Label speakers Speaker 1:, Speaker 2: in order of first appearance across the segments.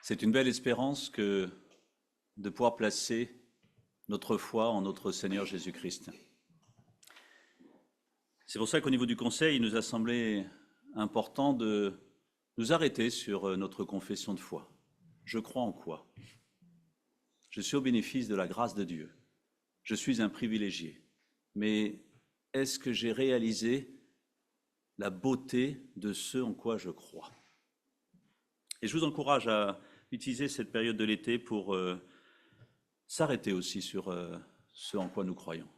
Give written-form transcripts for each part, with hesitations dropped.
Speaker 1: C'est une belle espérance que de pouvoir placer notre foi en notre Seigneur Jésus-Christ. C'est pour ça qu'au niveau du Conseil, il nous a semblé important de nous arrêter sur notre confession de foi. Je crois en quoi? Je suis au bénéfice de la grâce de Dieu. Je suis un privilégié. Mais est-ce que j'ai réalisé la beauté de ce en quoi je crois? Et je vous encourage à utiliser cette période de l'été pour s'arrêter aussi sur ce en quoi nous croyons.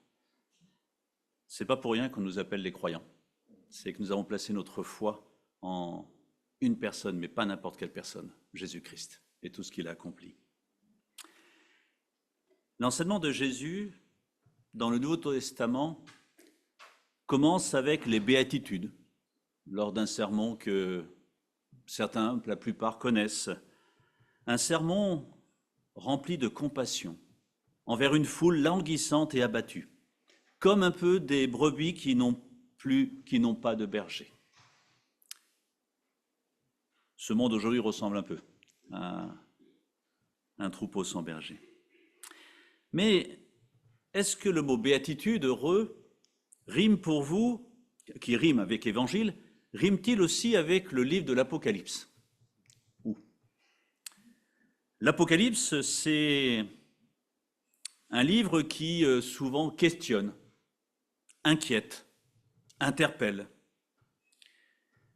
Speaker 1: Ce n'est pas pour rien qu'on nous appelle les croyants. C'est que nous avons placé notre foi en une personne, mais pas n'importe quelle personne, Jésus-Christ, et tout ce qu'il a accompli. L'enseignement de Jésus dans le Nouveau Testament commence avec les béatitudes, lors d'un sermon que certains, la plupart, connaissent. Un sermon rempli de compassion envers une foule languissante et abattue, comme un peu des brebis qui n'ont pas de berger. Ce monde aujourd'hui ressemble un peu à un troupeau sans berger. Mais est-ce que le mot béatitude, heureux, rime pour vous, qui rime avec évangile, rime-t-il aussi avec le livre de l'Apocalypse? L'Apocalypse, c'est un livre qui souvent questionne, inquiète, interpelle.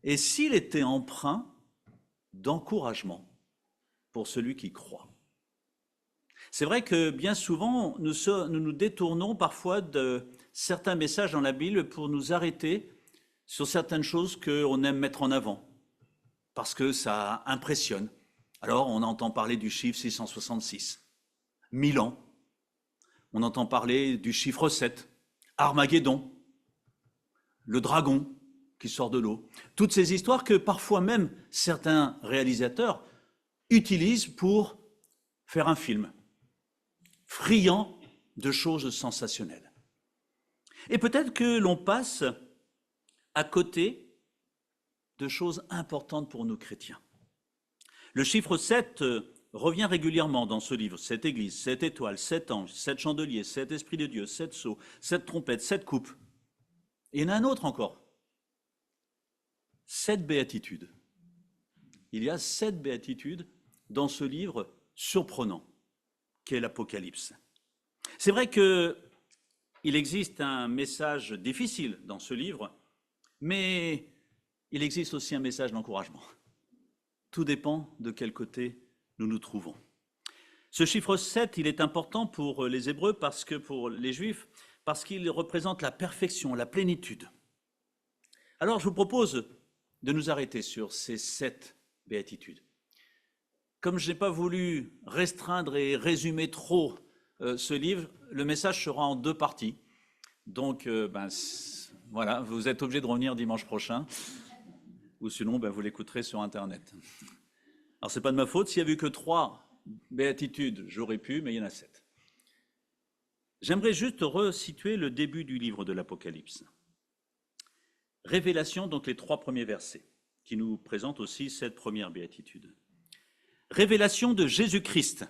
Speaker 1: Et s'il était empreint d'encouragement pour celui qui croit? C'est vrai que bien souvent, nous nous détournons parfois de certains messages dans la Bible pour nous arrêter sur certaines choses qu'on aime mettre en avant, parce que ça impressionne. Alors, on entend parler du chiffre 666, 1000 ans. On entend parler du chiffre 7, Armageddon, le dragon qui sort de l'eau. Toutes ces histoires que parfois même certains réalisateurs utilisent pour faire un film, friand de choses sensationnelles. Et peut-être que l'on passe à côté de choses importantes pour nous chrétiens. Le chiffre 7 revient régulièrement dans ce livre. 7 églises, 7 étoiles, 7 anges, 7 chandeliers, 7 esprits de Dieu, 7 sceaux, 7 trompettes, 7 coupes. Et il y en a un autre encore. 7 béatitudes. Il y a 7 béatitudes dans ce livre surprenant qu'est l'Apocalypse. C'est vrai qu'il existe un message difficile dans ce livre, mais il existe aussi un message d'encouragement. Tout dépend de quel côté nous nous trouvons. Ce chiffre 7, il est important pour les Hébreux, pour les Juifs, parce qu'il représente la perfection, la plénitude. Alors je vous propose de nous arrêter sur ces 7 béatitudes. Comme je n'ai pas voulu restreindre et résumer trop ce livre, le message sera en 2 parties. Donc voilà, vous êtes obligés de revenir dimanche prochain. Ou sinon, vous l'écouterez sur Internet. Alors, ce n'est pas de ma faute. S'il n'y a eu que 3 béatitudes, j'aurais pu, mais il y en a 7. J'aimerais juste resituer le début du livre de l'Apocalypse. Révélation, donc les 3 premiers versets, qui nous présentent aussi cette première béatitude. Révélation de Jésus-Christ.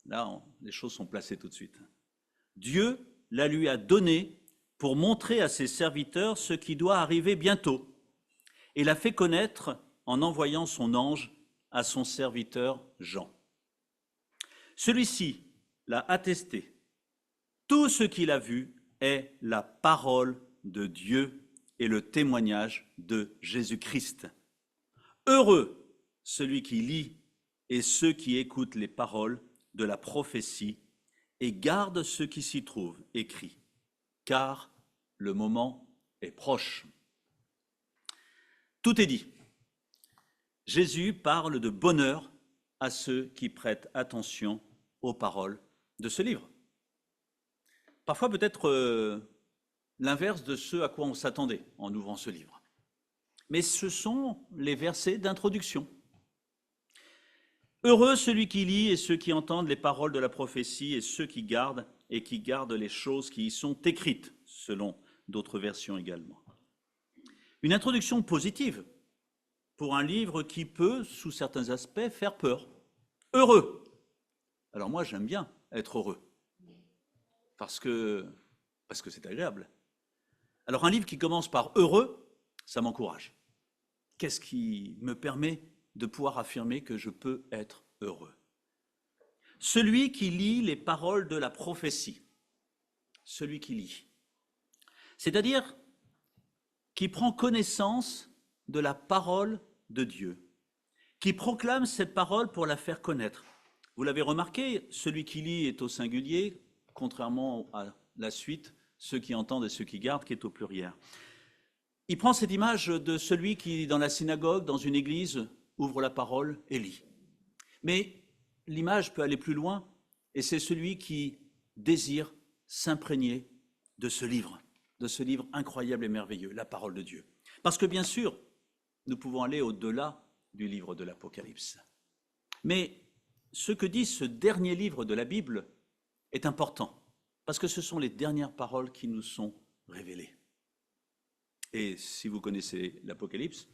Speaker 1: Là, les choses sont placées tout de suite. Dieu la lui a donnée pour montrer à ses serviteurs ce qui doit arriver bientôt. Et l'a fait connaître en envoyant son ange à son serviteur Jean. Celui-ci l'a attesté. Tout ce qu'il a vu est la parole de Dieu et le témoignage de Jésus-Christ. Heureux celui qui lit et ceux qui écoutent les paroles de la prophétie et gardent ce qui s'y trouve écrit, car le moment est proche. Tout est dit. Jésus parle de bonheur à ceux qui prêtent attention aux paroles de ce livre. Parfois peut-être l'inverse de ce à quoi on s'attendait en ouvrant ce livre. Mais ce sont les versets d'introduction. Heureux celui qui lit et ceux qui entendent les paroles de la prophétie et ceux qui gardent les choses qui y sont écrites, selon d'autres versions également. Une introduction positive pour un livre qui peut, sous certains aspects, faire peur. Heureux. Alors moi, j'aime bien être heureux, parce que c'est agréable. Alors un livre qui commence par heureux, ça m'encourage. Qu'est-ce qui me permet de pouvoir affirmer que je peux être heureux? Celui qui lit les paroles de la prophétie, celui qui lit, c'est-à-dire qui prend connaissance de la parole de Dieu, qui proclame cette parole pour la faire connaître. Vous l'avez remarqué, celui qui lit est au singulier, contrairement à la suite, ceux qui entendent et ceux qui gardent, qui est au pluriel. Il prend cette image de celui qui, dans la synagogue, dans une église, ouvre la parole et lit. Mais l'image peut aller plus loin, et c'est celui qui désire s'imprégner de ce livre incroyable et merveilleux, la parole de Dieu. Parce que bien sûr, nous pouvons aller au-delà du livre de l'Apocalypse. Mais ce que dit ce dernier livre de la Bible est important, parce que ce sont les dernières paroles qui nous sont révélées. Et si vous connaissez l'Apocalypse,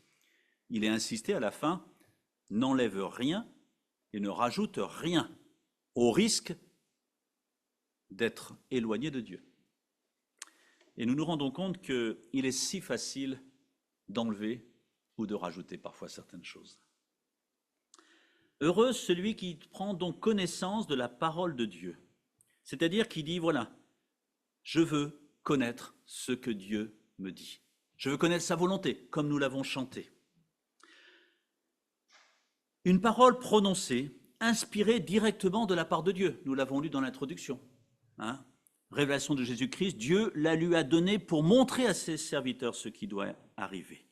Speaker 1: il est insisté à la fin, n'enlève rien et ne rajoute rien, au risque d'être éloigné de Dieu. Et nous nous rendons compte qu'il est si facile d'enlever ou de rajouter parfois certaines choses. Heureux celui qui prend donc connaissance de la parole de Dieu, c'est-à-dire qui dit, voilà, je veux connaître ce que Dieu me dit. Je veux connaître sa volonté, comme nous l'avons chanté. Une parole prononcée, inspirée directement de la part de Dieu. Nous l'avons lu dans l'introduction. Révélation de Jésus-Christ, Dieu la lui a donnée pour montrer à ses serviteurs ce qui doit arriver.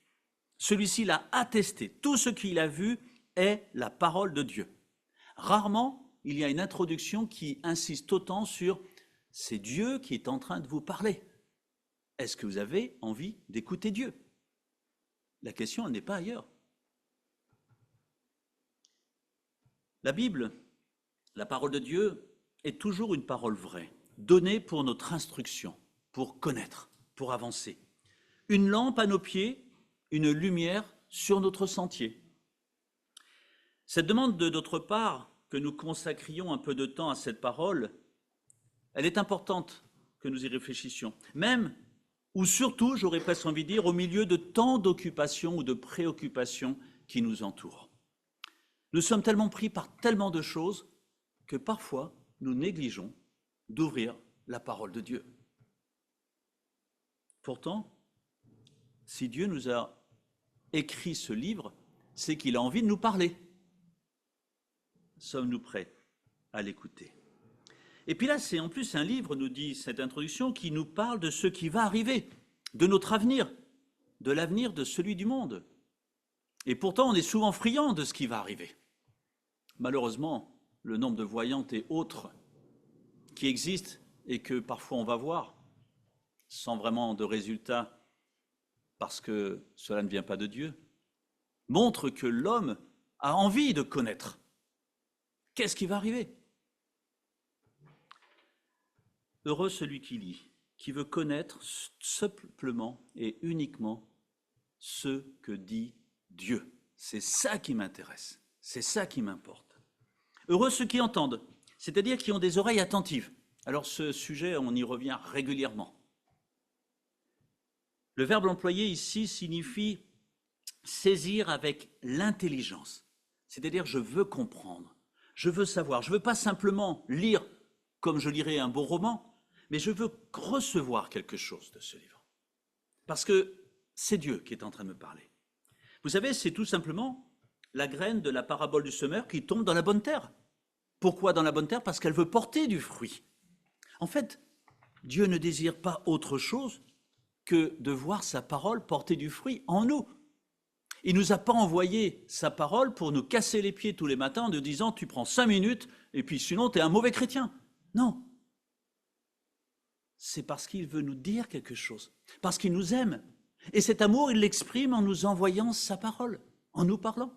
Speaker 1: Celui-ci l'a attesté. Tout ce qu'il a vu est la parole de Dieu. Rarement, il y a une introduction qui insiste autant sur « c'est Dieu qui est en train de vous parler ». Est-ce que vous avez envie d'écouter Dieu? La question, elle n'est pas ailleurs. La Bible, la parole de Dieu, est toujours une parole vraie, donnée pour notre instruction, pour connaître, pour avancer. Une lampe à nos pieds, une lumière sur notre sentier. Cette demande de notre part, que nous consacrions un peu de temps à cette parole, elle est importante que nous y réfléchissions. Même, ou surtout, j'aurais presque envie de dire, au milieu de tant d'occupations ou de préoccupations qui nous entourent. Nous sommes tellement pris par tellement de choses que parfois nous négligeons d'ouvrir la parole de Dieu. Pourtant, si Dieu nous a écrit ce livre, c'est qu'il a envie de nous parler. Sommes-nous prêts à l'écouter? Et puis là, c'est en plus un livre, nous dit cette introduction, qui nous parle de ce qui va arriver, de notre avenir, de l'avenir de celui du monde. Et pourtant, on est souvent friand de ce qui va arriver. Malheureusement, le nombre de voyantes et autres qui existent et que parfois on va voir, sans vraiment de résultats, parce que cela ne vient pas de Dieu, montre que l'homme a envie de connaître. Qu'est-ce qui va arriver? Heureux celui qui lit, qui veut connaître simplement et uniquement ce que dit Dieu. C'est ça qui m'intéresse, c'est ça qui m'importe. Heureux ceux qui entendent, c'est-à-dire qui ont des oreilles attentives. Alors ce sujet, on y revient régulièrement. Le verbe employé ici signifie saisir avec l'intelligence, c'est-à-dire je veux comprendre, je veux savoir, je ne veux pas simplement lire comme je lirais un beau roman, mais je veux recevoir quelque chose de ce livre. Parce que c'est Dieu qui est en train de me parler. Vous savez, c'est tout simplement la graine de la parabole du semeur qui tombe dans la bonne terre. Pourquoi dans la bonne terre? Parce qu'elle veut porter du fruit. En fait, Dieu ne désire pas autre chose que de voir sa parole porter du fruit en nous. Il ne nous a pas envoyé sa parole pour nous casser les pieds tous les matins en nous disant « tu prends 5 minutes et puis sinon tu es un mauvais chrétien ». Non. C'est parce qu'il veut nous dire quelque chose, parce qu'il nous aime. Et cet amour, il l'exprime en nous envoyant sa parole, en nous parlant.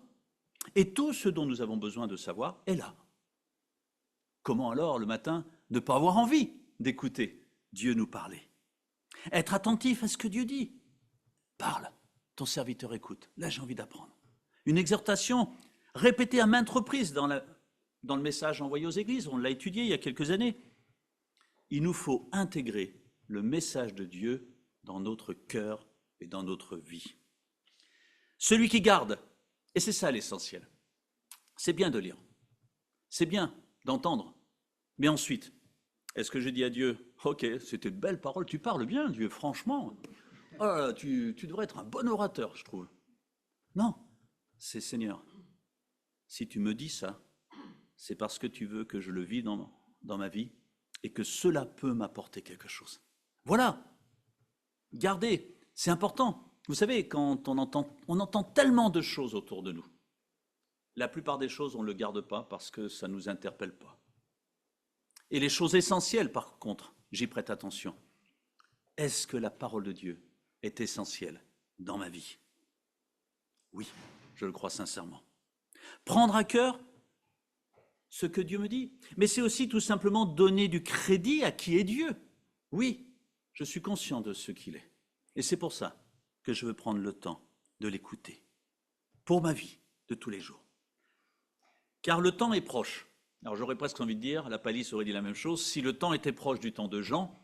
Speaker 1: Et tout ce dont nous avons besoin de savoir est là. Comment alors, le matin, ne pas avoir envie d'écouter Dieu nous parler? Être attentif à ce que Dieu dit. Parle, ton serviteur écoute. Là, j'ai envie d'apprendre. Une exhortation répétée à maintes reprises dans dans le message envoyé aux églises, on l'a étudié il y a quelques années. Il nous faut intégrer le message de Dieu dans notre cœur et dans notre vie. Celui qui garde, et c'est ça l'essentiel, c'est bien de lire, c'est bien d'entendre, mais ensuite, est-ce que je dis à Dieu, ok, c'était de belles paroles, tu parles bien Dieu, franchement, oh, tu devrais être un bon orateur, je trouve. Non, c'est Seigneur, si tu me dis ça, c'est parce que tu veux que je le vive dans ma vie et que cela peut m'apporter quelque chose. Voilà, gardez, c'est important. Vous savez, quand on entend tellement de choses autour de nous. La plupart des choses, on ne le garde pas parce que ça ne nous interpelle pas. Et les choses essentielles, par contre, j'y prête attention. Est-ce que la parole de Dieu est essentielle dans ma vie? Oui, je le crois sincèrement. Prendre à cœur ce que Dieu me dit. Mais c'est aussi tout simplement donner du crédit à qui est Dieu. Oui, je suis conscient de ce qu'il est. Et c'est pour ça que je veux prendre le temps de l'écouter. Pour ma vie de tous les jours. Car le temps est proche. Alors j'aurais presque envie de dire, la Palisse aurait dit la même chose, si le temps était proche du temps de Jean,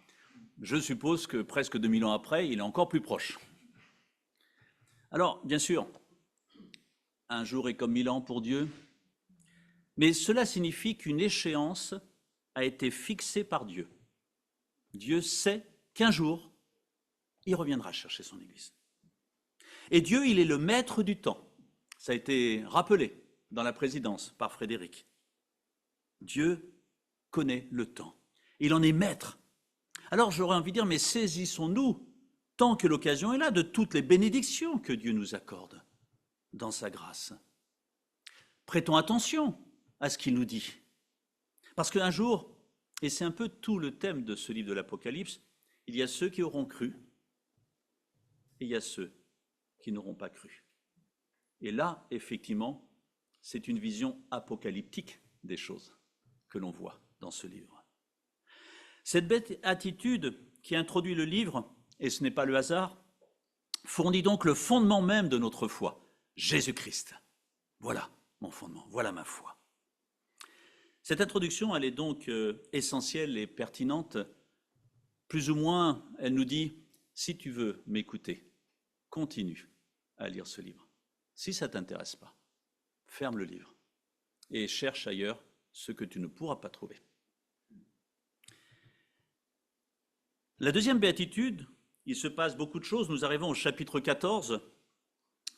Speaker 1: je suppose que presque 2000 ans après, il est encore plus proche. Alors, bien sûr, un jour est comme 1000 ans pour Dieu, mais cela signifie qu'une échéance a été fixée par Dieu. Dieu sait qu'un jour, il reviendra chercher son Église. Et Dieu, il est le maître du temps. Ça a été rappelé dans la présidence par Frédéric. Dieu connaît le temps. Il en est maître. Alors j'aurais envie de dire, mais saisissons-nous, tant que l'occasion est là, de toutes les bénédictions que Dieu nous accorde dans sa grâce. Prêtons attention à ce qu'il nous dit. Parce qu'un jour, et c'est un peu tout le thème de ce livre de l'Apocalypse, il y a ceux qui auront cru et il y a ceux qui n'auront pas cru. Et là, effectivement, c'est une vision apocalyptique des choses que l'on voit dans ce livre. Cette belle attitude qui introduit le livre, et ce n'est pas le hasard, fournit donc le fondement même de notre foi, Jésus-Christ. Voilà mon fondement, voilà ma foi. Cette introduction, elle est donc essentielle et pertinente. Plus ou moins, elle nous dit, si tu veux m'écouter, continue à lire ce livre. Si ça ne t'intéresse pas, ferme le livre et cherche ailleurs ce que tu ne pourras pas trouver. La deuxième béatitude, il se passe beaucoup de choses. Nous arrivons au chapitre 14,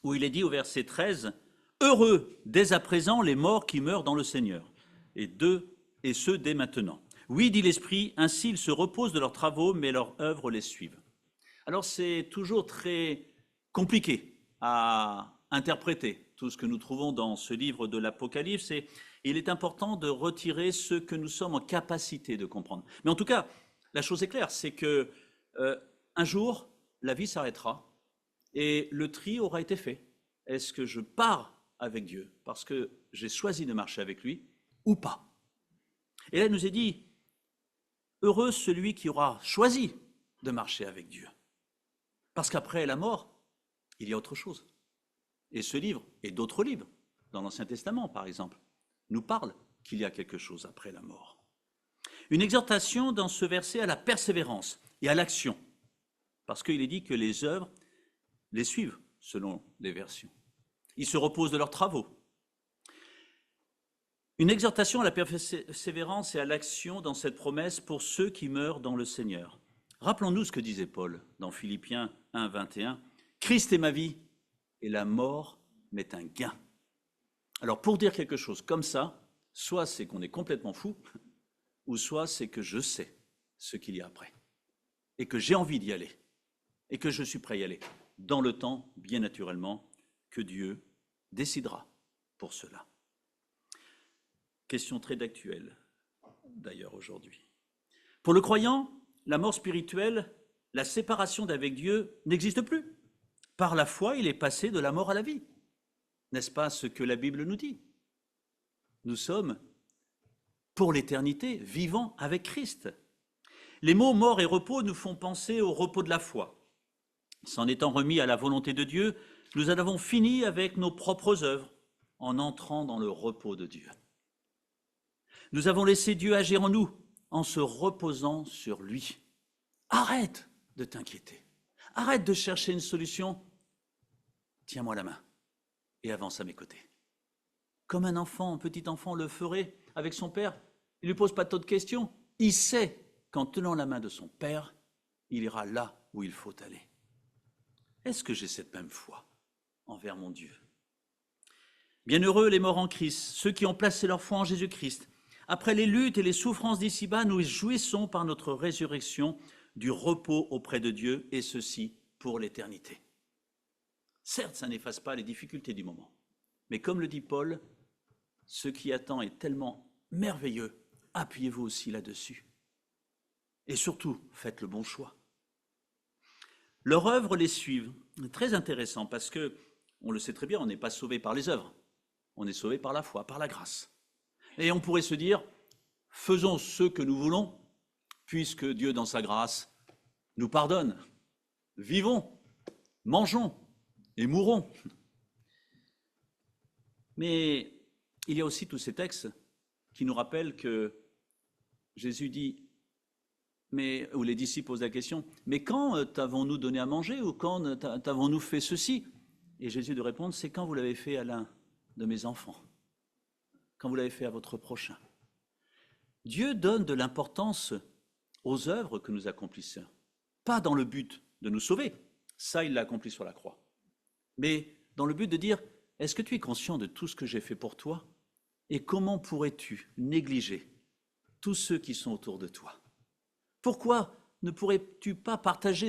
Speaker 1: où il est dit au verset 13, « Heureux dès à présent les morts qui meurent dans le Seigneur, et ceux dès maintenant. Oui, dit l'Esprit, ainsi ils se reposent de leurs travaux, mais leurs œuvres les suivent. » Alors c'est toujours très compliqué à interpréter tout ce que nous trouvons dans ce livre de l'Apocalypse, et il est important de retirer ce que nous sommes en capacité de comprendre. Mais en tout cas, la chose est claire, c'est que un jour, la vie s'arrêtera et le tri aura été fait. Est-ce que je pars avec Dieu parce que j'ai choisi de marcher avec lui ou pas? Et là, il nous est dit, heureux celui qui aura choisi de marcher avec Dieu. Parce qu'après la mort, il y a autre chose. Et ce livre, et d'autres livres, dans l'Ancien Testament par exemple, nous parlent qu'il y a quelque chose après la mort. Une exhortation dans ce verset à la persévérance et à l'action, parce qu'il est dit que les œuvres les suivent selon les versions. Ils se reposent de leurs travaux. Une exhortation à la persévérance et à l'action dans cette promesse pour ceux qui meurent dans le Seigneur. Rappelons-nous ce que disait Paul dans Philippiens 1, 21. « Christ est ma vie et la mort m'est un gain. » Alors pour dire quelque chose comme ça, soit c'est qu'on est complètement fou, ou soit c'est que je sais ce qu'il y a après, et que j'ai envie d'y aller, et que je suis prêt à y aller, dans le temps, bien naturellement, que Dieu décidera pour cela. Question très d'actuelle, d'ailleurs, aujourd'hui. Pour le croyant, la mort spirituelle, la séparation d'avec Dieu n'existe plus. Par la foi, il est passé de la mort à la vie. N'est-ce pas ce que la Bible nous dit? Nous sommes, pour l'éternité, vivants avec Christ. Les mots mort et repos nous font penser au repos de la foi. S'en étant remis à la volonté de Dieu, nous en avons fini avec nos propres œuvres en entrant dans le repos de Dieu. Nous avons laissé Dieu agir en nous en se reposant sur lui. Arrête de t'inquiéter. Arrête de chercher une solution. Tiens-moi la main et avance à mes côtés. Comme un enfant, un petit enfant le ferait avec son père. Il ne lui pose pas tant de questions. Il sait qu'en tenant la main de son père, il ira là où il faut aller. Est-ce que j'ai cette même foi envers mon Dieu? Bienheureux les morts en Christ, ceux qui ont placé leur foi en Jésus-Christ. Après les luttes et les souffrances d'ici-bas, nous jouissons par notre résurrection du repos auprès de Dieu, et ceci pour l'éternité. Certes, ça n'efface pas les difficultés du moment, mais comme le dit Paul, ce qui attend est tellement merveilleux, appuyez-vous aussi là-dessus. Et surtout, faites le bon choix. Leur œuvre les suit. Très intéressant, parce que, on le sait très bien, on n'est pas sauvé par les œuvres. On est sauvé par la foi, par la grâce. Et on pourrait se dire, faisons ce que nous voulons, puisque Dieu, dans sa grâce, nous pardonne. Vivons, mangeons et mourons. Mais il y a aussi tous ces textes qui nous rappellent que Jésus dit, où les disciples posent la question, mais quand t'avons-nous donné à manger ou quand t'avons-nous fait ceci? Et Jésus de répondre, c'est quand vous l'avez fait à l'un de mes enfants, quand vous l'avez fait à votre prochain. Dieu donne de l'importance aux œuvres que nous accomplissons, pas dans le but de nous sauver, ça il l'a accompli sur la croix, mais dans le but de dire, est-ce que tu es conscient de tout ce que j'ai fait pour toi et comment pourrais-tu négliger tous ceux qui sont autour de toi? Pourquoi ne pourrais-tu pas partager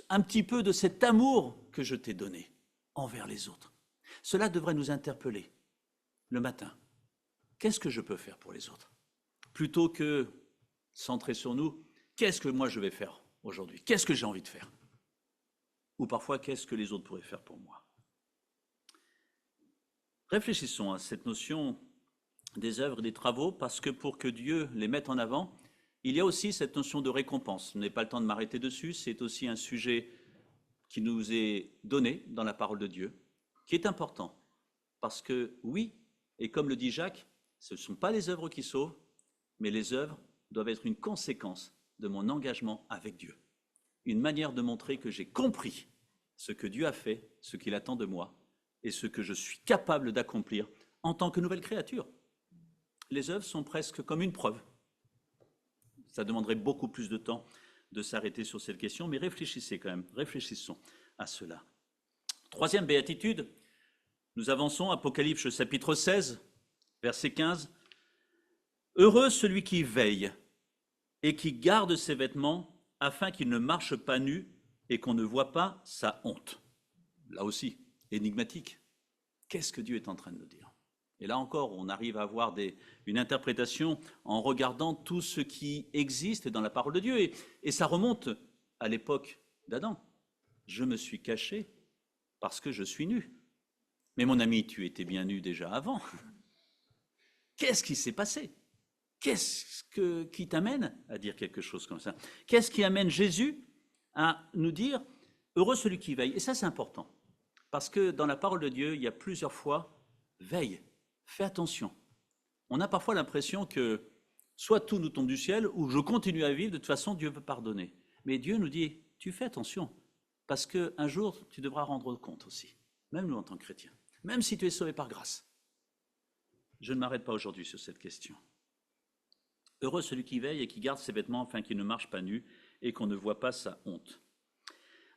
Speaker 1: un petit peu de cet amour que je t'ai donné envers les autres? Cela devrait nous interpeller le matin. Qu'est-ce que je peux faire pour les autres? Plutôt que centrer sur nous, qu'est-ce que moi je vais faire aujourd'hui? Qu'est-ce que j'ai envie de faire? Ou parfois, qu'est-ce que les autres pourraient faire pour moi? Réfléchissons à cette notion des œuvres et des travaux, parce que pour que Dieu les mette en avant, il y a aussi cette notion de récompense. Je n'ai pas le temps de m'arrêter dessus, c'est aussi un sujet qui nous est donné dans la parole de Dieu, qui est important. Parce que oui, et comme le dit Jacques, ce ne sont pas les œuvres qui sauvent, mais les œuvres doivent être une conséquence de mon engagement avec Dieu. Une manière de montrer que j'ai compris ce que Dieu a fait, ce qu'il attend de moi, et ce que je suis capable d'accomplir en tant que nouvelle créature. Les œuvres sont presque comme une preuve. Ça demanderait beaucoup plus de temps de s'arrêter sur cette question, mais réfléchissez quand même, réfléchissons à cela. Troisième béatitude, nous avançons, Apocalypse chapitre 16, verset 15. Heureux celui qui veille et qui garde ses vêtements afin qu'il ne marche pas nu et qu'on ne voit pas sa honte. Là aussi, énigmatique. Qu'est-ce que Dieu est en train de nous dire? Et là encore, on arrive à avoir une interprétation en regardant tout ce qui existe dans la parole de Dieu. Et ça remonte à l'époque d'Adam. Je me suis caché parce que je suis nu. Mais mon ami, tu étais bien nu déjà avant. Qu'est-ce qui s'est passé? Qui t'amène à dire quelque chose comme ça? Qu'est-ce qui amène Jésus à nous dire « Heureux celui qui veille ». Et ça, c'est important. Parce que dans la parole de Dieu, il y a plusieurs fois « veille ». Fais attention. On a parfois l'impression que soit tout nous tombe du ciel, ou je continue à vivre, de toute façon Dieu veut pardonner. Mais Dieu nous dit, tu fais attention, parce qu'un jour tu devras rendre compte aussi, même nous en tant que chrétiens, même si tu es sauvé par grâce. Je ne m'arrête pas aujourd'hui sur cette question. Heureux celui qui veille et qui garde ses vêtements afin qu'il ne marche pas nu et qu'on ne voit pas sa honte.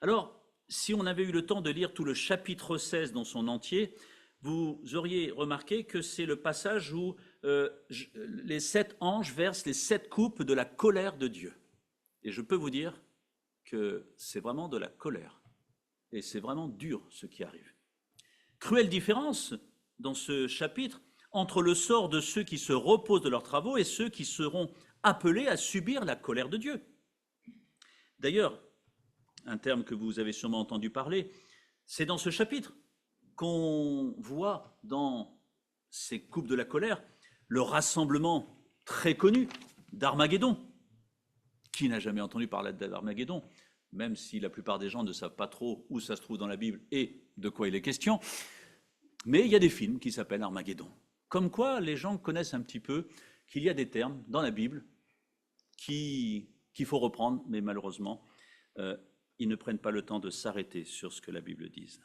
Speaker 1: Alors, si on avait eu le temps de lire tout le chapitre 16 dans son entier, vous auriez remarqué que c'est le passage où les 7 anges versent les 7 coupes de la colère de Dieu. Et je peux vous dire que c'est vraiment de la colère. Et c'est vraiment dur ce qui arrive. Cruelle différence dans ce chapitre entre le sort de ceux qui se reposent de leurs travaux et ceux qui seront appelés à subir la colère de Dieu. D'ailleurs, un terme que vous avez sûrement entendu parler, c'est dans ce chapitre qu'on voit dans ces coupes de la colère le rassemblement très connu d'Armageddon. Qui n'a jamais entendu parler d'Armageddon, même si la plupart des gens ne savent pas trop où ça se trouve dans la Bible et de quoi il est question. Mais il y a des films qui s'appellent Armageddon. Comme quoi, les gens connaissent un petit peu qu'il y a des termes dans la Bible qu'il faut reprendre, mais malheureusement, ils ne prennent pas le temps de s'arrêter sur ce que la Bible dit.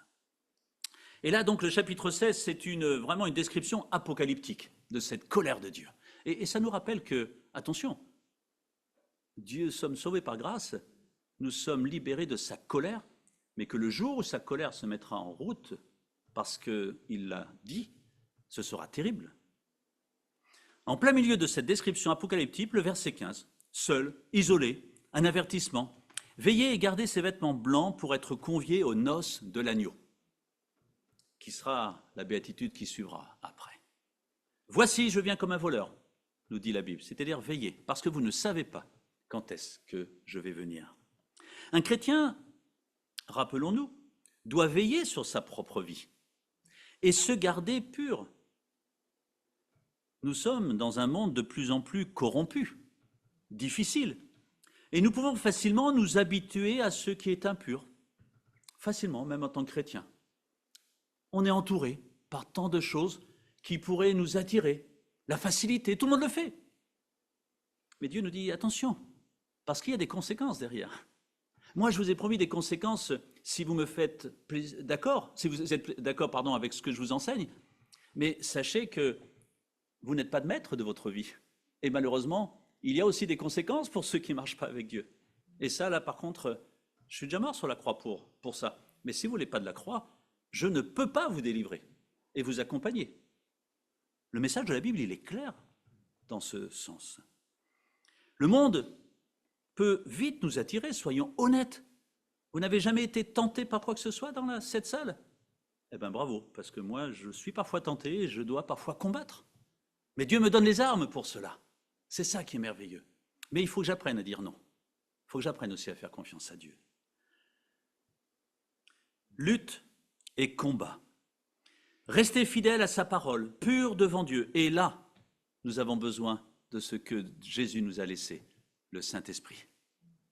Speaker 1: Et là, donc, le chapitre 16, c'est vraiment une description apocalyptique de cette colère de Dieu. Et ça nous rappelle que, attention, Dieu, sommes sauvés par grâce, nous sommes libérés de sa colère, mais que le jour où sa colère se mettra en route, parce qu'il l'a dit, ce sera terrible. En plein milieu de cette description apocalyptique, le verset 15, seul, isolé, un avertissement, veillez et gardez ses vêtements blancs pour être conviés aux noces de l'agneau, qui sera la béatitude qui suivra après. Voici, je viens comme un voleur, nous dit la Bible, c'est-à-dire veillez, parce que vous ne savez pas quand est-ce que je vais venir. Un chrétien, rappelons-nous, doit veiller sur sa propre vie et se garder pur. Nous sommes dans un monde de plus en plus corrompu, difficile, et nous pouvons facilement nous habituer à ce qui est impur, facilement, même en tant que chrétien. On est entouré par tant de choses qui pourraient nous attirer, la facilité, tout le monde le fait. Mais Dieu nous dit attention, parce qu'il y a des conséquences derrière. Moi, je vous ai promis des conséquences si vous me faites d'accord, si vous êtes d'accord, avec ce que je vous enseigne, mais sachez que vous n'êtes pas de maître de votre vie. Et malheureusement, il y a aussi des conséquences pour ceux qui ne marchent pas avec Dieu. Et ça, là, par contre, je suis déjà mort sur la croix pour ça. Mais si vous ne voulez pas de la croix, je ne peux pas vous délivrer et vous accompagner. Le message de la Bible, il est clair dans ce sens. Le monde peut vite nous attirer, soyons honnêtes. Vous n'avez jamais été tenté par quoi que ce soit dans cette salle? Eh bien, bravo, parce que moi, je suis parfois tenté et je dois parfois combattre. Mais Dieu me donne les armes pour cela. C'est ça qui est merveilleux. Mais il faut que j'apprenne à dire non. Il faut que j'apprenne aussi à faire confiance à Dieu. Lutte et combat. Restez fidèles à sa parole, pur devant Dieu. Et là, nous avons besoin de ce que Jésus nous a laissé, le Saint-Esprit.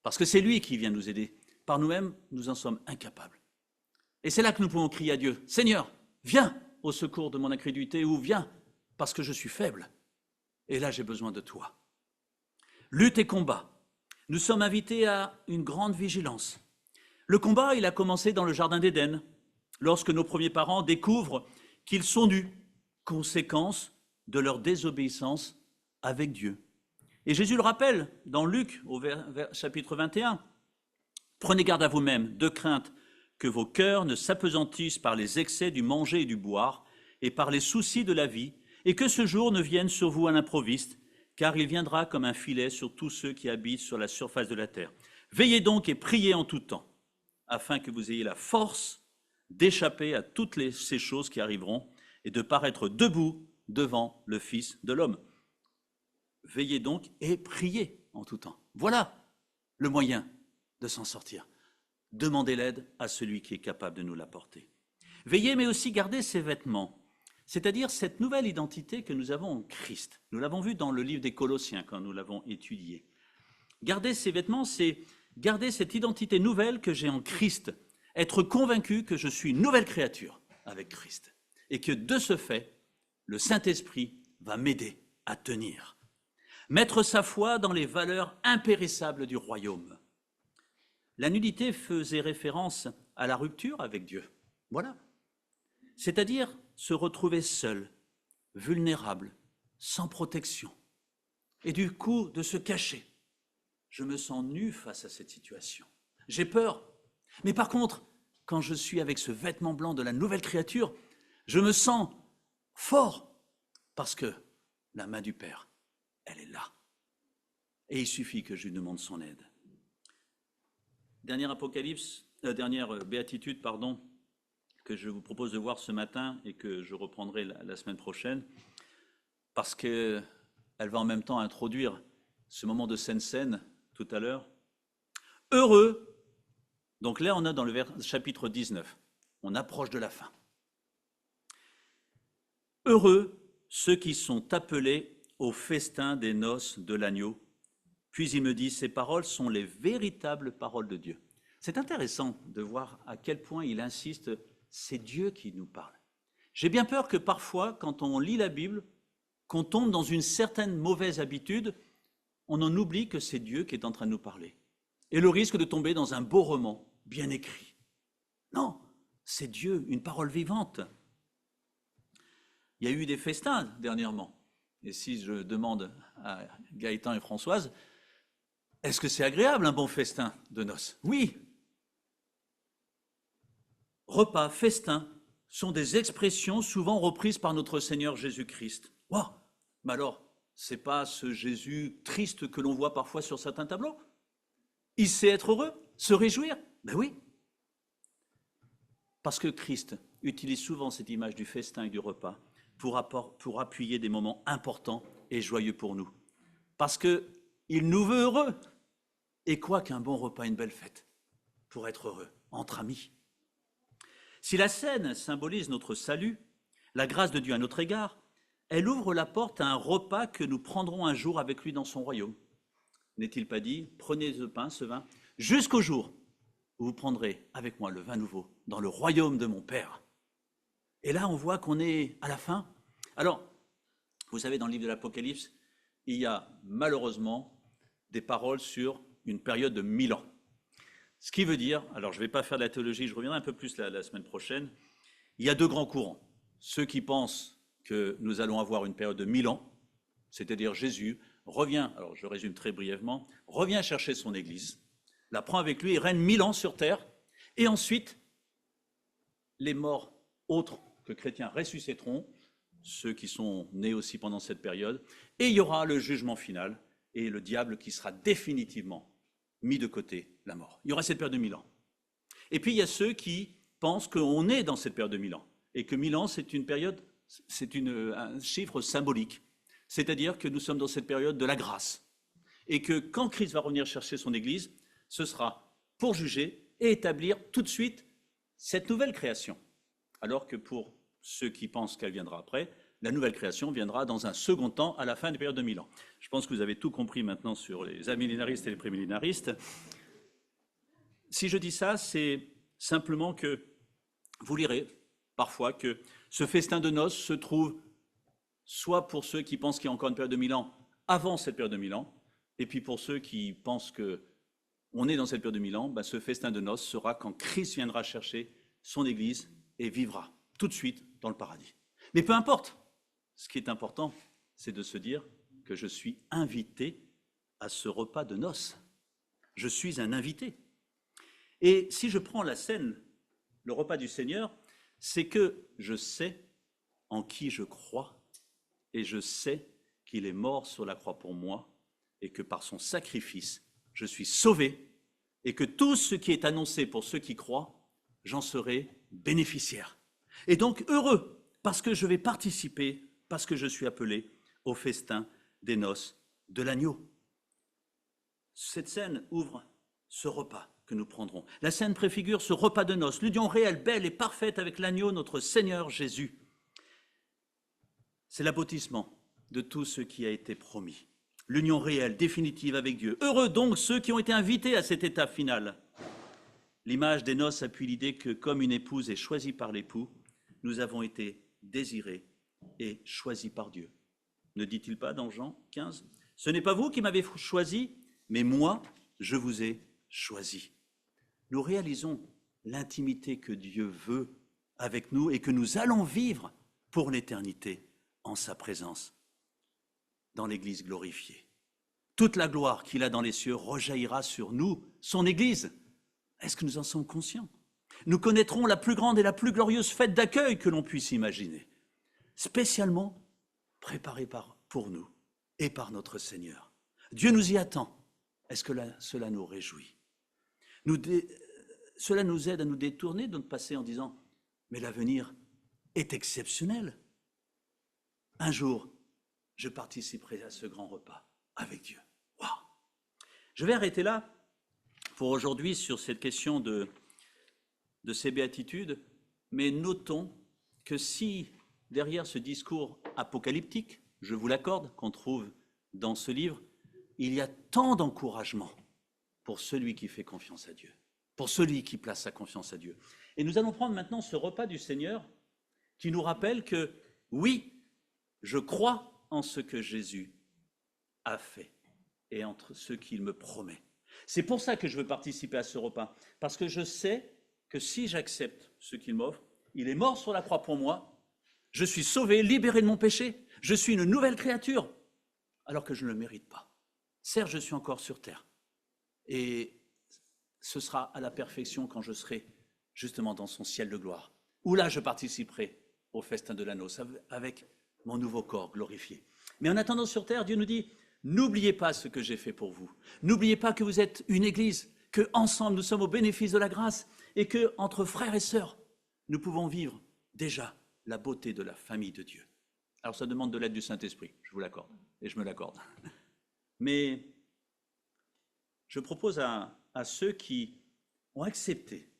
Speaker 1: Parce que c'est lui qui vient nous aider. Par nous-mêmes, nous en sommes incapables. Et c'est là que nous pouvons crier à Dieu, Seigneur, viens au secours de mon incrédulité ou viens parce que je suis faible. Et là, j'ai besoin de toi. Lutte et combat. Nous sommes invités à une grande vigilance. Le combat, il a commencé dans le jardin d'Éden, lorsque nos premiers parents découvrent qu'ils sont nus, conséquence de leur désobéissance avec Dieu. Et Jésus le rappelle dans Luc, au chapitre 21, « Prenez garde à vous-même, de crainte que vos cœurs ne s'apesantissent par les excès du manger et du boire, et par les soucis de la vie, et que ce jour ne vienne sur vous à l'improviste, car il viendra comme un filet sur tous ceux qui habitent sur la surface de la terre. Veillez donc et priez en tout temps, afin que vous ayez la force d'échapper à toutes ces choses qui arriveront et de paraître debout devant le Fils de l'homme. » Veillez donc et priez en tout temps. Voilà le moyen de s'en sortir. Demandez l'aide à celui qui est capable de nous l'apporter. Veillez, mais aussi gardez ses vêtements, c'est-à-dire cette nouvelle identité que nous avons en Christ. Nous l'avons vu dans le livre des Colossiens quand nous l'avons étudié. Garder ses vêtements, c'est garder cette identité nouvelle que j'ai en Christ, être convaincu que je suis une nouvelle créature avec Christ et que de ce fait, le Saint-Esprit va m'aider à tenir. Mettre sa foi dans les valeurs impérissables du royaume. La nudité faisait référence à la rupture avec Dieu. Voilà. C'est-à-dire se retrouver seul, vulnérable, sans protection. Et du coup, de se cacher. Je me sens nu face à cette situation. J'ai peur. Mais par contre, quand je suis avec ce vêtement blanc de la nouvelle créature, je me sens fort parce que la main du Père, elle est là. Et il suffit que je lui demande son aide. Dernière béatitude, que je vous propose de voir ce matin et que je reprendrai la semaine prochaine, parce qu'elle va en même temps introduire ce moment de Sainte-Seine tout à l'heure. Heureux, donc là on est dans le chapitre 19, on approche de la fin. Heureux ceux qui sont appelés au festin des noces de l'agneau. Puis il me dit, ces paroles sont les véritables paroles de Dieu. C'est intéressant de voir à quel point il insiste, c'est Dieu qui nous parle. J'ai bien peur que parfois, quand on lit la Bible, qu'on tombe dans une certaine mauvaise habitude, on en oublie que c'est Dieu qui est en train de nous parler. Et le risque de tomber dans un beau roman, bien écrit. Non, c'est Dieu, une parole vivante. Il y a eu des festins dernièrement. Et si je demande à Gaëtan et Françoise, est-ce que c'est agréable un bon festin de noces? Oui. Repas, festin sont des expressions souvent reprises par notre Seigneur Jésus-Christ. Wow. Mais alors, c'est pas ce Jésus triste que l'on voit parfois sur certains tableaux? Il sait être heureux, se réjouir? Ben oui. Parce que Christ utilise souvent cette image du festin et du repas pour appuyer des moments importants et joyeux pour nous. Parce qu'il nous veut heureux. Et quoi qu'un bon repas, une belle fête, pour être heureux, entre amis. Si la scène symbolise notre salut, la grâce de Dieu à notre égard, elle ouvre la porte à un repas que nous prendrons un jour avec lui dans son royaume. N'est-il pas dit, prenez ce pain, ce vin, jusqu'au jour où vous prendrez avec moi le vin nouveau dans le royaume de mon Père. Et là, on voit qu'on est à la fin. Alors, vous savez, dans le livre de l'Apocalypse, il y a malheureusement des paroles sur une période de 1000 ans. Ce qui veut dire, alors je ne vais pas faire de la théologie, je reviendrai un peu plus la semaine prochaine, il y a deux grands courants. Ceux qui pensent que nous allons avoir une période de 1000 ans, c'est-à-dire Jésus revient, alors je résume très brièvement, revient chercher son Église, la prend avec lui et règne 1000 ans sur terre, et ensuite, les morts autres que chrétiens ressusciteront, ceux qui sont nés aussi pendant cette période, et il y aura le jugement final, et le diable qui sera définitivement mis de côté, la mort. Il y aura cette période de 1000 ans. Et puis il y a ceux qui pensent qu'on est dans cette période de 1000 ans, et que 1000 ans c'est une période, c'est un chiffre symbolique, c'est-à-dire que nous sommes dans cette période de la grâce, et que quand Christ va revenir chercher son Église, ce sera pour juger et établir tout de suite cette nouvelle création. Alors que pour ceux qui pensent qu'elle viendra après, la nouvelle création viendra dans un second temps à la fin des périodes de 1000 ans. Je pense que vous avez tout compris maintenant sur les amillénaristes et les prémillénaristes. Si je dis ça, c'est simplement que vous lirez parfois que ce festin de noces se trouve soit pour ceux qui pensent qu'il y a encore une période de 1000 ans avant cette période de 1000 ans, et puis pour ceux qui pensent qu'on est dans cette période de 1000 ans, ben ce festin de noces sera quand Christ viendra chercher son Église et vivra tout de suite dans le paradis. Mais peu importe, ce qui est important, c'est de se dire que je suis invité à ce repas de noces. Je suis un invité. Et si je prends la scène, le repas du Seigneur, c'est que je sais en qui je crois et je sais qu'il est mort sur la croix pour moi et que par son sacrifice, je suis sauvé et que tout ce qui est annoncé pour ceux qui croient, j'en serai bénéficiaire. Et donc heureux parce que je vais participer, parce que je suis appelé au festin des noces de l'agneau. Cette scène ouvre ce repas que nous prendrons. La scène préfigure ce repas de noces, l'union réelle, belle et parfaite avec l'agneau, notre Seigneur Jésus. C'est l'aboutissement de tout ce qui a été promis. L'union réelle, définitive avec Dieu. Heureux donc ceux qui ont été invités à cette étape finale. L'image des noces appuie l'idée que comme une épouse est choisie par l'époux, nous avons été désirés et choisis par Dieu. Ne dit-il pas dans Jean 15 ? Ce n'est pas vous qui m'avez choisi, mais moi, je vous ai choisi. Nous réalisons l'intimité que Dieu veut avec nous et que nous allons vivre pour l'éternité en sa présence, dans l'Église glorifiée. Toute la gloire qu'il a dans les cieux rejaillira sur nous, son Église. Est-ce que nous en sommes conscients ? Nous connaîtrons la plus grande et la plus glorieuse fête d'accueil que l'on puisse imaginer, spécialement préparée pour nous et par notre Seigneur. Dieu nous y attend. Est-ce que cela nous réjouit ? Cela nous aide à nous détourner de notre passé en disant « Mais l'avenir est exceptionnel. Un jour, je participerai à ce grand repas avec Dieu. » Wow. Je vais arrêter là pour aujourd'hui sur cette question de ces béatitudes, mais notons que si derrière ce discours apocalyptique, je vous l'accorde, qu'on trouve dans ce livre, il y a tant d'encouragement pour celui qui fait confiance à Dieu, pour celui qui place sa confiance à Dieu. Et nous allons prendre maintenant ce repas du Seigneur qui nous rappelle que, oui, je crois en ce que Jésus a fait et entre ce qu'il me promet. C'est pour ça que je veux participer à ce repas, parce que je sais que si j'accepte ce qu'il m'offre, il est mort sur la croix pour moi, je suis sauvé, libéré de mon péché, je suis une nouvelle créature, alors que je ne le mérite pas. Certes, je suis encore sur terre, et ce sera à la perfection quand je serai justement dans son ciel de gloire, où là je participerai au festin de l'agneau avec mon nouveau corps glorifié. Mais en attendant sur terre, Dieu nous dit, n'oubliez pas ce que j'ai fait pour vous. N'oubliez pas que vous êtes une église, que ensemble nous sommes au bénéfice de la grâce et que entre frères et sœurs, nous pouvons vivre déjà la beauté de la famille de Dieu. Alors ça demande de l'aide du Saint-Esprit, je vous l'accorde, et je me l'accorde. Mais je propose à ceux qui ont accepté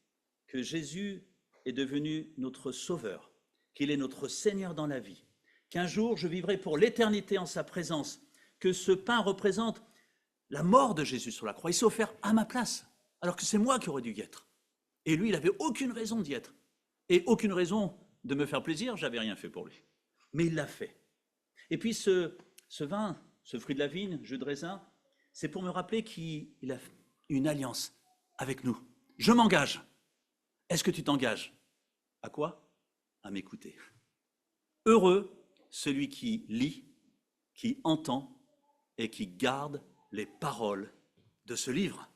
Speaker 1: que Jésus est devenu notre Sauveur, qu'il est notre Seigneur dans la vie, qu'un jour je vivrai pour l'éternité en sa présence, que ce pain représente la mort de Jésus sur la croix. Il s'est offert à ma place, alors que c'est moi qui aurais dû y être. Et lui, il n'avait aucune raison d'y être. Et aucune raison de me faire plaisir, j'avais rien fait pour lui. Mais il l'a fait. Et puis ce vin, ce fruit de la vigne, jus de raisin, c'est pour me rappeler qu'il a une alliance avec nous. Je m'engage. Est-ce que tu t'engages? À quoi? À m'écouter. Heureux celui qui lit, qui entend et qui garde les paroles de ce livre.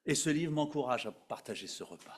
Speaker 1: Et ce livre m'encourage à partager ce repas.